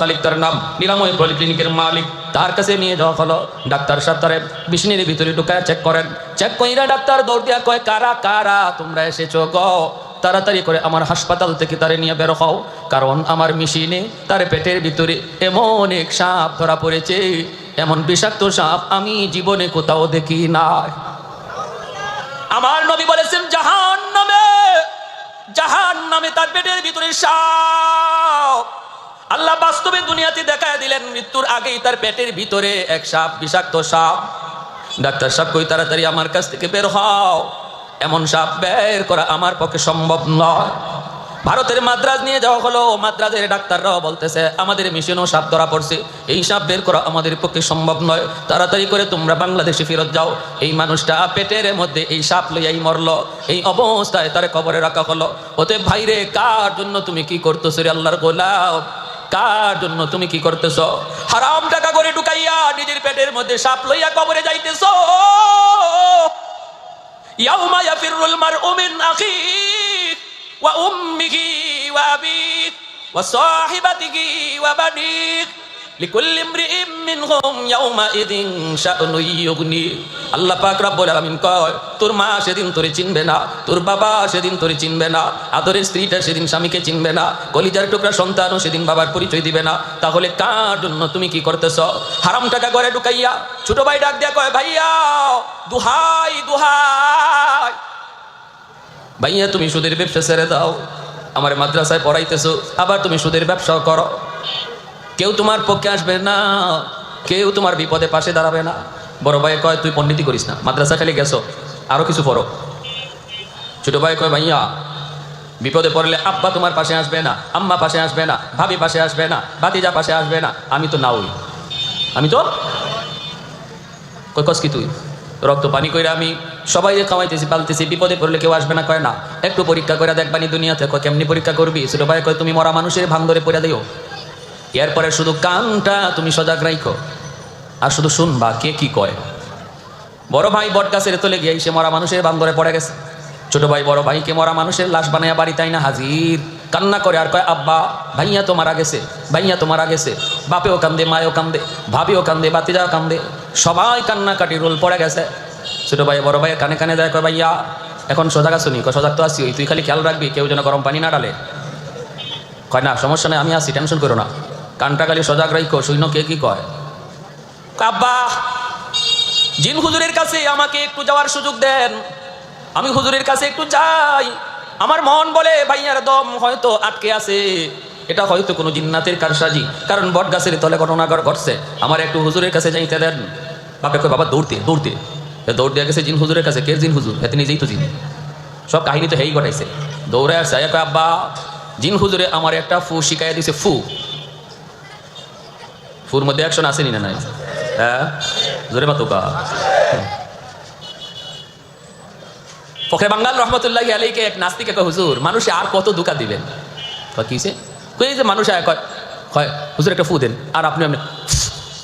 খালিক তার নাম, নিরাময় পলিক্লিনিকের মালিক। তার কাছে নিয়ে যাওয়া হলো। ডাক্তার সাহেব তারে বিছানার ভিতরে ঢুকায় চেক করেন। চেক কইরা ডাক্তার দৌড় দিয়া কয়, কারা কারা তোমরা এসেছো গো? তাড়াতাড়ি করে আমার হাসপাতাল থেকে তারে নিয়ে বের হও, কারণ আমার মেশিনে তার পেটের ভিতরে এমন এক সাপ ধরা পড়েছে, এমন বিষাক্ত সাপ আমি জীবনে কোথাও দেখি নাই। আমার নবী বলেছেন জাহান্নামে তার পেটের ভিতরে সাপ। আল্লাহ বাস্তবে দুনিয়াতে দেখায় দিলেন, মৃত্যুর আগেই তার পেটের ভিতরে এক সাপ, বিষাক্ত সাপ। ডাক্তার সাহেব কই, তাড়াতাড়ি আমার কাছ থেকে বের হও, এমন সাপ বের করা আমার পক্ষে সম্ভব নয়। ভারতের মাদ্রাজ নিয়ে যাওয়া হলো। মাদ্রাজের ডাক্তাররাও বলতেছে আমাদের মিশনেও সাপ ধরা পড়ছে, এই সাপ বের করা আমাদের পক্ষে সম্ভব নয়, তাড়াতাড়ি করে তোমরা বাংলাদেশে ফেরত যাও। এই মানুষটা পেটের মধ্যে এই সাপ লইয়াই মরলো, এই অবস্থায় তারে কবরে রাখা হলো। ওতে ভাইরে, কার জন্য তুমি কি করতেছো রে আল্লাহর গোলাম? কার জন্য তুমি কি করতেছো? হারাম টাকা করে ঢুকাইয়া নিজের পেটের মধ্যে সাপ লইয়া কবরে যাইতেছো। ইয়াউমা ইয়াফিরুল মারউ মিন আখিহি ওয়া উম্মিহি ওয়া আবিহি ওয়া সাহিবাতিহি ওয়া বানিহি লিকুল্লি ইমরিইম মিনহুম ইয়াউমা ইযিন শা'নুন ইউগনি। আল্লাহ পাক রব্বুল আলামিন কয়, তোর মা সেদিন তোরে চিনবে না, তোর বাবা সেদিন তোরে চিনবে না, আদরের স্ত্রীটা সেদিন স্বামীকে চিনবে না, কলিজার টুকরা সন্তানও সেদিন বাবার পরিচয় দিবে না। তাহলে কার জন্য তুমি কি করতেছ? হারাম টাকা করে ঢুকাইয়া ছোট ভাই ডাক দিয়া কয়, ভাইয়া দুহাই দুহাই, ভাইয়া তুমি সুদের ব্যবসা ছেড়ে দাও, আমার মাদ্রাসায় পড়াইতেছো, আবার তুমি সুদের ব্যবসাও করো। কেউ তোমার পক্ষে আসবে না, কেউ তোমার বিপদে পাশে দাঁড়াবে না। বড় ভাই কয়, তুই পণ্ডিতি করিস না, মাদ্রাসা খালি গেছো, আরো কিছু পড়ো। ছোট ভাই কয়, ভাইয়া বিপদে পড়লে আব্বা তোমার পাশে আসবে না, আম্মা পাশে আসবে না, ভাবি পাশে আসবে না, ভাতিজা পাশে আসবে না, আমি তো নাওই, আমি তো কয় কস কি তুই রক্ত পানি কইরা আমি সবাই খাওয়াইতেছি পালতেছি, বিপদে পড়লে কেউ আসবে না? কয় না, একটু পরীক্ষা করে দেখবানি দুনিয়াতে। কয় কেমনি পরীক্ষা করবি? ছোট ভাই কয়, তুমি মরা মানুষের ভাঙ ধরে পড়ে দিও, এরপরে শুধু কানটা তুমি সজাগ রাখো আর শুধু শুনবা কে কি কয়। বড় ভাই বট গাছের তলে গিয়ে সে মরা মানুষের ভাঙ ধরে পড়ে গেছে। ছোট ভাই বড় ভাইকে মরা মানুষের লাশ বানাইয়া বাড়ি তাই না হাজির, কান্না করে আর কয়, আব্বা ভাইয়া তো মারা গেছে, ভাইয়া তো মারা গেছে। বাপেও কান্দে, মায়েও কান্দে, ভাবিও কান্দে, বাতিজাও কান্দে, সবাই কান্নাকাটি রোল পড়ে গেছে। ছোট ভাই বড় ভাইয়ের কানে কানে দেয়, কয় ভাইয়া এখন সজাগ আছো নি? কয় সজাগ তো আছি, তুই খালি খেয়াল রাখবি কেউ যেন গরম পানি না ডালে। কয় না সমস্যা নেই, আমি আছি, টেনশন করো না, কানটা খালি সজাগ রাখো, শূন্য কে কি কয়। আব্বা জিন হুজুরের কাছে আমাকে একটু যাওয়ার সুযোগ দেন, আমি হুজুরের কাছে একটু যাই। আমার মন বলে ভাইয়ার দম হয়তো আটকে আছে, এটা হয়তো কোনো জিন্নাতের কারসাজি, কারণ বট গাছের তলে ঘটনা ঘটছে, আমার একটু হুজুরের কাছে যাইতে দেন। বাপে কয়, বাবা দৌড়তে দৌড়তে দৌড় দিয়ে গেছে জিন হুজুরের কাছে। কে জিন হুজুর? এতে নিজেই তো জিন, সব কাহিনী তো হেই ঘটাইছে। দৌড়ে আসছে, কয় আব্বা জিন হুজুরে আমার একটা ফু শিখাইয়া দিছে। ফুর মধ্যে অ্যাকশন আসেনি না নাই? হ্যাঁ জোরে মাতুকা। ফখরে বাঙ্গাল রহমতুল্লাহি আলাইহি এক নাস্তিক কয়, হুজুর মানুষে আর কত ধোঁকা দিবেন? কিসে? কই যে মানুষ কয় হুজুর একটা ফু দেন, আর আপনি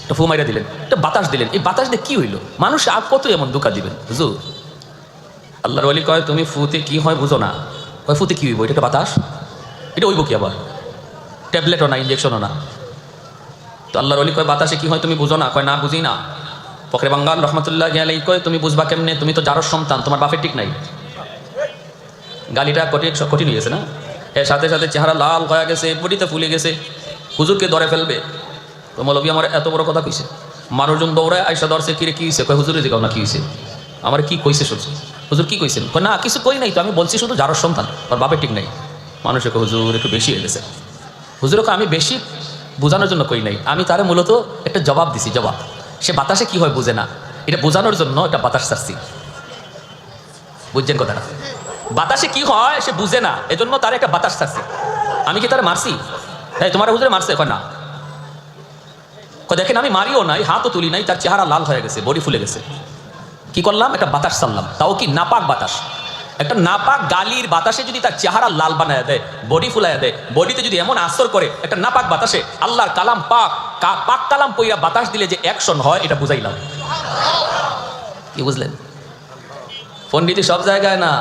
একটা ফু মাইরা দিলেন, একটা বাতাস দিলেন, এই বাতাস দিয়ে কি হইলো? মানুষে আর কত এমন ধোঁকা দিবেন হুজুর? আল্লাহর ওলি কয়, তুমি ফুতে কি হয় বুঝো না। কয় ফুতে কি হইব? এটা একটা বাতাস, এটা হইব কি আবার? ট্যাবলেটও না, ইঞ্জেকশনও না। তো আল্লাহর ওলি কয়, বাতাসে কি হয় তুমি বুঝো না? কয় না বুঝি না। ফখরে বাঙ্গাল রহমতুল্লাহি আলাইহি কয়, তুমি বুঝবা কেমনে? তুমি তো যারোর সন্তান, তোমার বাপের ঠিক নাই। গালিটা কঠিন হয়ে গেছে না? এর সাথে সাথে চেহারা লাল হয়ে গেছে, বডিতে ফুলে গেছে, হুজুরকে ধরে ফেলবে। তো মৌলভী আমার এত বড় কথা কইছে, মানুষজন দৌড়ায় আইসা ধরছে, কিরে কি হয়েছে? কয় হুজুরে জিগাও না কি হয়েছে, আমার কি কইছে শুনছে। হুজুর কি কইছেন? কয় না কিছু কই নাই তো, আমি বলছি শুধু যারোর সন্তান আর বাপের ঠিক নাই। মানুষে কয় হুজুর একটু বেশি হয়ে গেছে। হুজুরকে আমি বেশি বোঝানোর জন্য কই নাই, আমি তারে মূলত একটা জবাব দিছি। জবাব, সে বাতাসে কি হয় বুঝে না, এটা বোঝানোর জন্য একটা বাতাস ছাড়ছি। বুঝছেন কথাটা? বাতাসে কি হয় সে বুঝে না, এজন্য তার একটা বাতাস ছাড়ছি। আমি কি তারা মারছি? হ্যাঁ তোমার হুজুরে মারছে? কয় না। দেখেন আমি মারিও নাই, হাতও তুলি নাই, তার চেহারা লাল হয়ে গেছে, বডি ফুলে গেছে। কি করলাম? একটা বাতাস ছাড়লাম, তাও কি নাপাক বাতাস। একটা নাপাক গালির বাতাসে যদি তার চেহারা লাল বানায় দেয়, বডি ফুলাইয়া দেয়, বডিতে যদি এমন আসর করে, একটা নাপাক বাতাসে আল্লাহর কালাম পাক কালাম পইরা বাতাস দিলে যে অ্যাকশন হয়, এটা বুঝাইলাম। কি বুঝলেন? পণ্ডিতি সব জায়গায় না,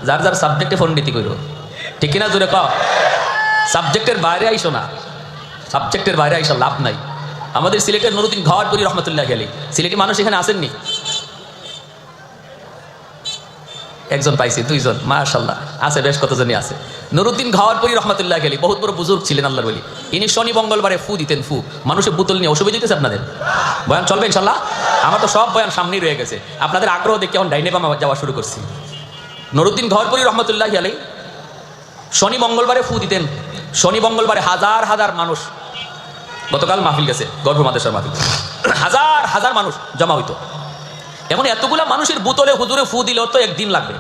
যার যার সাবজেক্টে পণ্ডিতি করো, ঠিক কিনা? জোরে কও, সাবজেক্টের বাইরে আইসো না। সাবজেক্টের বাইরে আইসা লাভ নাই। আমাদের সিলেটের নুরুদ্দিন ঘরপুরি রহমতুল্লাহ আলাইহি, সিলেটি মানুষ এখানে আসেননি? একজন পাইছি, দুইজন, মাশাআল্লাহ আছে, বেশ কতজনই আছে। নুরুদ্দিন ঘরপুরি রহমতুল্লাহ আলাইহি বহুত বড় বুজুর্গ ছিলেন আল্লাহর ওলি। ইনি শনি মঙ্গলবারে ফু দিতেন, ফু। মানুষের বোতল নিয়ে। অসুবিধা হইতেছে আপনাদের? বয়ান চলবে ইনশাল্লাহ? আমার তো সব বয়ান সামনেই রয়ে গেছে, আপনাদের আগ্রহ দেখে এখন ডাইনে বামে যাওয়া শুরু করছি। নুরুদ্দিন ঘরপুরি রহমতুল্লাহ আলাইহি শনি মঙ্গলবারে ফু দিতেন। শনি মঙ্গলবারে হাজার হাজার মানুষ, গতকাল মাহফিল গেছে, গর্ভ মাদ্রাসার মাহফিল, হাজার হাজার মানুষ জমা হইতো। এখন এতগুলা মানুষের বোতলে হুজুরে ফু দিলেও তো একদিন লাগবে।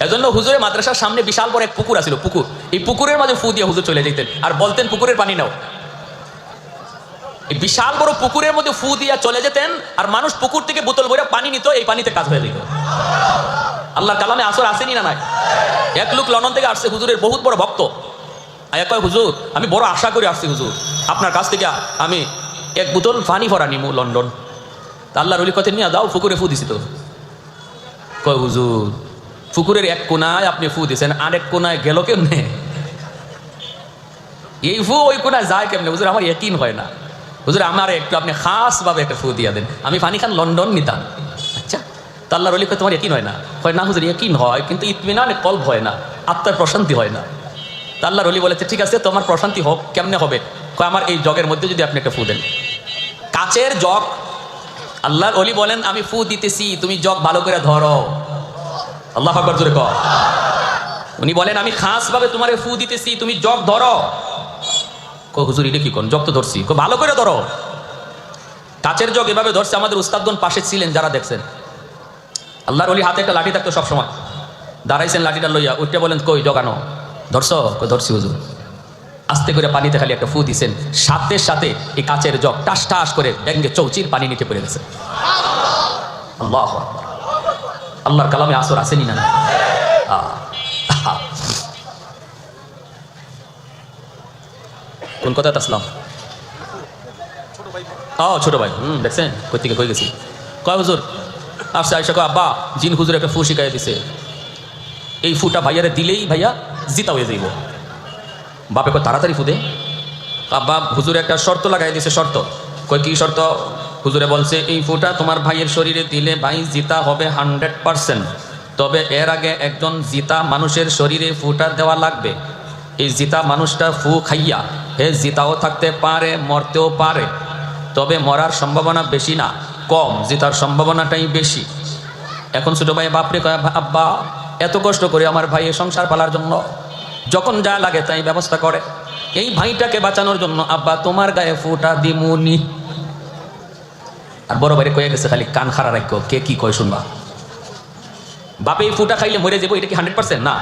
এজন্য হুজুরের মাদ্রাসার সামনে বিশাল বড় এক পুকুর আছিল, পুকুর। এই পুকুরের মাঝে ফু দিয়ে হুজুর চলে যেতেন আর বলতেন পুকুরের পানি নাও। এই বিশাল বড় পুকুরের মধ্যে ফু দিয়া চলে যেতেন আর মানুষ পুকুর থেকে বোতল ভরে পানি নিত, এই পানিতে কাজ হয়ে যেত। আল্লাহর কালামে আসর আসেনি না নাই? এক লোক লন্ডন থেকে আসছে, হুজুরের বহুত বড় ভক্ত। কয় হুজুর আমি বড় আশা করে আসছি হুজুর, আপনার কাছ থেকে আমি এক বোতল পানি ভরা নিমু লন্ডন। আল্লাহর ওলি কথা নিয়ে যাও, পুকুরে ফু দিছি তো। কয় হুজুর পুকুরের এক কোনায় আপনি ফু দিছেন, আরেক কোনায় গেল কেমনে? এই ফু ওই কোনায় যায় কেমনে? হুজুর আমার ইয়াকিন হয় না। হুজুর আমার একটু আপনি খাস ভাবে একটা ফু দিয়া দেন, আমি পানি খান লন্ডন নিতাম। আচ্ছা, তা আল্লাহর ওলি কয় তোমার ইয়াকিন হয় না? হয় না হুজুর ইয়াকিন হয়, কিন্তু ইতমিনান কলব হয় না, আত্মার প্রশান্তি হয় না। তা আল্লাহর ওলি বলেছে ঠিক আছে তোমার প্রশান্তি হোক, কেমনে হবে? কয় আমার এই জগের মধ্যে যদি আপনি একটা ফু দেন, কাচের জগ। আল্লাহর ওলি বলেন আমি ফু দিতেছি, তুমি জগ ভালো করে ধরো। আল্লাহ আকবার জোরে কও। উনি বলেন আমি খাস ভাবে তোমারে ফু দিতেছি, তুমি জগ ধরো। কয় হুজুর এটা কি কোন? জগ তো ধরছি। কয় ভালো করে ধরো। কাচের জগ এভাবে ধরছে, আমাদের উস্তাদগণ পাশে ছিলেন যারা দেখছেন। আল্লাহর ওলি হাতে একটা লাঠি থাকতো সবসময়, দাঁড়াইছেন লাঠিটা লইয়া, উঠতে বলেন কই জগানো ধরছ? কই ধরছি হুজুর। আস্তে করে পানিতে খালি একটা ফু দিছেন, সাথে সাথে এই কাচের জগ টাস টাস করে ডেঙ্গে চৌচির পানি নিতে পড়ে গেছে। আল্লাহু আকবার। আল্লাহর কালামে আসর আসেনি না? কোন কথা আসলাম? ছোট ভাই, দেখছেন কই থেকে কই গেছি। কয় হুজুর আসছে, আইসা কয় আব্বা জিন হুজুর একটা ফু শিখাই দিছে, এই ফুটা ভাইয়ারে দিলেই ভাইয়া জিতা হয়ে যাইব। বাপে কয় তাড়াতাড়ি ফুদে। আব্বা হুজুরে একটা শর্ত লাগাই দিছে। শর্ত? কয় কি শর্ত? হুজুরে বলছে এই ফুটা তোমার ভাইয়ের শরীরে দিলে ভাই জিতা হবে 100%, তবে এর আগে একজন জিতা মানুষের শরীরে ফুটা দেওয়া লাগবে। এই জিতা মানুষটা ফু খাইয়া হে জিতাও থাকতে পারে, মরতেও পারে, তবে মরার সম্ভাবনা বেশি না, কম, জিতার সম্ভাবনাটাই বেশি। এখন ছোট ভাই বাপরে কয় আব্বা এত কষ্ট করে আমার ভাইয়ের সংসার পালার জন্য যখন যা লাগে তাই ব্যবস্থা করে, এই ভাইটাকে বাঁচানোর জন্য আব্বা তোমার গায়ে ফুটা দিমুনি। আর বড় ভাইরে কয়ে গেছে খালি কান খাড়া রাখো, কে কি কয় শুনবা। বাপে এই ফুটা খাইলে মরে যাবো এটা কি 100% না?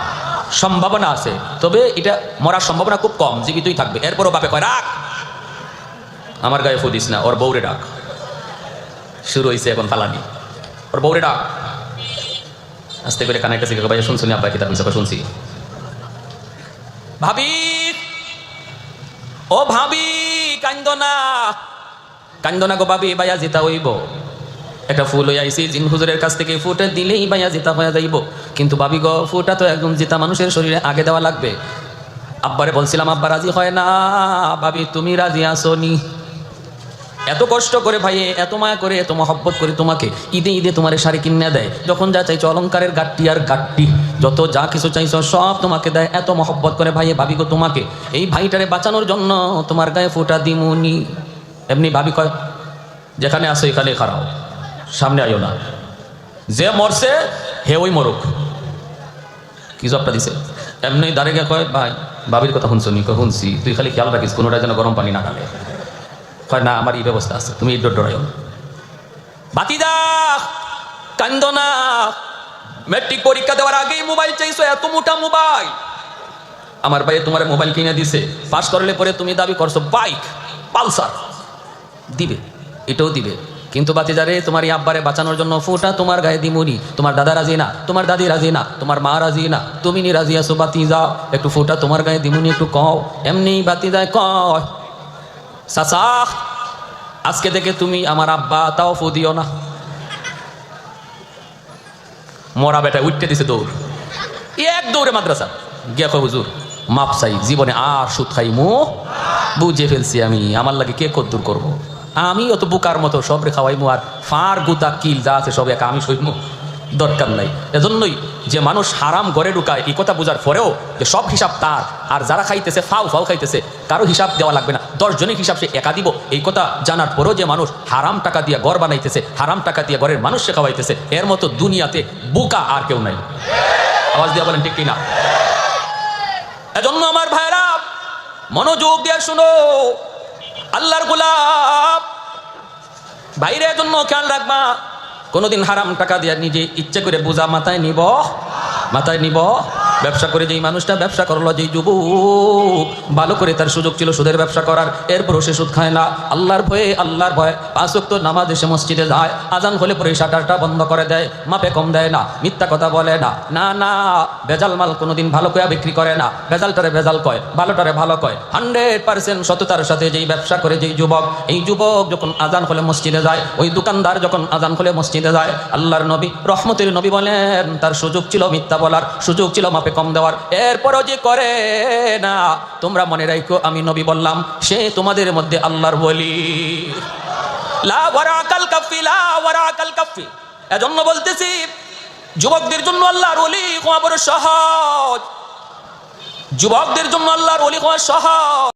সম্ভাবনা আছে, তবে এটা মরার সম্ভাবনা খুব কম, জীবিতই থাকবে। এরপরও বাপে কয় রাখ, আমার গায়ে ফু দিস না, ওর বউরে ডাক। শুরু হয়েছে এখন ফালানি, ওর বউরে ডাক। আস্তে করে কানের কাছে ভাই শুনছি আব্বা কি তার বিষয় শুনছি। ভাবি, ও ভাবি কান্দনা, কান্দনা গো ভাবি, ভাইয়া জিতা হইব। একটা ফুল হয়ে আইসি জিন হুজুরের কাছ থেকে, ফুটা দিলেই ভাইয়া জিতা হয়ে যাইব। কিন্তু ভাবি গো ফুটা তো একদম জিতা মানুষের শরীরে আগে দেওয়া লাগবে। আব্বারে বলছিলাম, আব্বা রাজি হয় না। ভাবি তুমি রাজি আসনি? এত কষ্ট করে ভাই, এত মায়া করে, এত মহব্বত করে তোমাকে ঈদে ঈদে তোমার শাড়ি কিনে দেয়, যখন যা চাইছো অলঙ্কারের গাট্টি আর গাট্টি যত যা কিছু চাইছো সব তোমাকে দেয়, এত মহব্বত করে ভাই। ভাবি গো তোমাকে এই ভাইটারে বাঁচানোর জন্য তোমার গায়ে ফোঁটা দিমুনি। এমনি ভাবি কয় যেখানে আসো এখানে খারাও, সামনে আইও না, যে মরছে হে ওই মরুক। কি জবটা দিছে? এমনি দাঁড়িয়ে কয় ভাই ভাবির কথা শুনছো নি? শুনছি, তুই খালি খেয়াল রাখিস কোনোটা যেন গরম পানি না ঢালে। কয় না আমার এই ব্যবস্থা আছে, তুমি এই ডরাইও। বাতিদা কান্দো না, ম্যাট্রিক পরীক্ষা দেওয়ার আগেই মোবাইল চাইছো, এত মোটা মোবাইল। আমার ভাই তোমার মোবাইল কিনে দিছে, পাস করলে পরে তুমি দাবি করছো বাইক পালসার দিবে, এটাও দিবে। কিন্তু বাতিজারে তোমার এই আব্বারে বাঁচানোর জন্য ফোঁটা তোমার গায়ে দিমুনি। তোমার দাদা রাজি না, তোমার দাদি রাজি না, তোমার মা রাজি না, তুমি নি রাজি আছো, বাতিজা একটু ফোঁটা তোমার গায়ে দিমুনি, একটু কও। এমনি বাতিজায় কয় চাচা আজকে থেকে তুমি আমার আব্বা, তাও ফু দিও না। মরা বেটা উঠতে দিছে দৌড়, এক দৌড়ে মাদ্রাসা গিয়া কয় হুজুর মাপ চাই, জীবনে আর সুদ খাইমু, বুঝে ফেলছি আমি, আমার লাগে কে কদ্দুর করবো, আমি অত বুকার মতো সবরে খাওয়াইমু, আর ফার গুতা কিল যা আছে সব একা আমি সইমু, দরকার নাই। এজন্যই যে মানুষ হারাম ঘরে ঢুকায় এই কথা বোঝার পরেও যে সব হিসাব তার, আর যারা খাইতেছে ফাও ফাও খাইতেছে কারো হিসাব দেওয়া লাগবে না, 10 জনের হিসাব সে একা দিব, এই কথা জানার পরেও যে মানুষ হারাম টাকা দিয়ে ঘর বানাইতেছে, হারাম টাকা দিয়ে ঘরের মানুষকে খাওয়াইতেছে, এর মতো দুনিয়াতে বুকা আর কেউ নাই। আওয়াজ দিয়ে বলেন ঠিক কিনা? এজন্য আমার ভাইরা মনোযোগ দিয়ে শুনো, আল্লাহর গোলাপ বাইরে জন্য খেয়াল রাখবা, কোনোদিন হারাম টাকা দিয়ে নিজে ইচ্ছে করে বোঝা মাথায় নিব, মাথায় নিব। ব্যবসা করে যেই মানুষটা ব্যবসা করলো, যেই যুবক ভালো করে তার সুযোগ ছিল সুদের ব্যবসা করার, এরপরও সে সুদ খায় না, আল্লাহর ভয়ে, আল্লাহর ভয়ে 5 ওয়াক্ত নামাজ এসে মসজিদে যায়, আজান হলে পরে শাটারটা বন্ধ করে দেয়, মাপে কম দেয় না, মিথ্যা কথা বলে না, না না ভেজাল মাল কোনোদিন ভালো করে বিক্রি করে না, ভেজালটারে ভেজাল কয়, ভালোটারে ভালো কয়, 100% সততার সাথে যেই ব্যবসা করে যেই যুবক, এই যুবক যখন আজান হলে মসজিদে যায়, ওই দোকানদার যখন আজান হলে মসজিদে যায়, আল্লাহর নবী রহমতের নবী বলেন তার সুযোগ ছিল মিথ্যা বলার, সুযোগ ছিল মাপে কম দেওয়ার, এরপরও যে করে না, তোমরা মনে রাখো আমি নবী বললাম সে তোমাদের মধ্যে আল্লাহর ওলি। লা ওয়ারাকাল কাফি, লা ওয়ারাকাল কাফি। এজন্য বলতেছি যুবকদের জন্য আল্লাহর ওলি হওয়া বড় সহজ, যুবকদের জন্য আল্লাহর ওলি হওয়া সহজ।